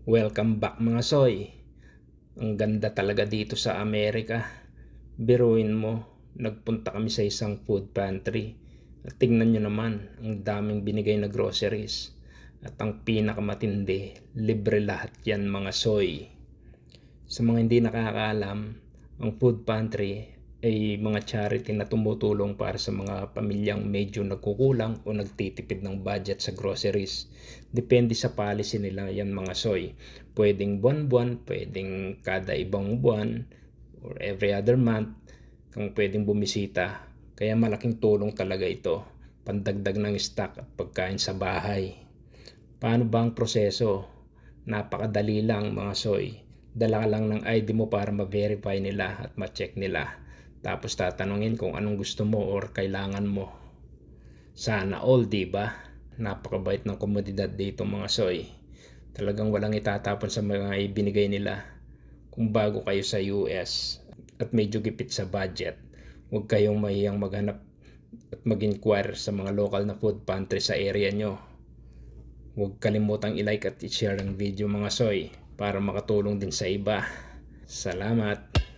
Welcome back mga soy. Ang ganda talaga dito sa Amerika. Biruin mo, nagpunta kami sa isang food pantry. At tingnan nyo naman, ang daming binigay na groceries. At ang pinakamatindi, libre lahat yan mga soy. Sa mga hindi nakakaalam, ang food pantry ay mga charity na tumutulong para sa mga pamilyang medyo nagkukulang o nagtitipid ng budget sa groceries. Depende sa policy nila yan mga soy. Pwedeng buwan-buwan, pwedeng kada ibang buwan, or every other month kung pwedeng bumisita. Kaya malaking tulong talaga ito, pandagdag ng stock at pagkain sa bahay. Paano ba ang proseso? Napakadali lang mga soy. Dala lang ng ID mo para ma-verify nila at ma-check nila. Tapos tatanungin kung anong gusto mo or kailangan mo. Sana all, diba? Napakabait ng komunidad dito mga soy. Talagang walang itatapon sa mga ibinigay nila. Kung bago kayo sa US at medyo gipit sa budget, huwag kayong mahiyang maghanap at mag-inquire sa mga local na food pantry sa area nyo. Huwag kalimutang i-like at i-share ang video mga soy para makatulong din sa iba. Salamat!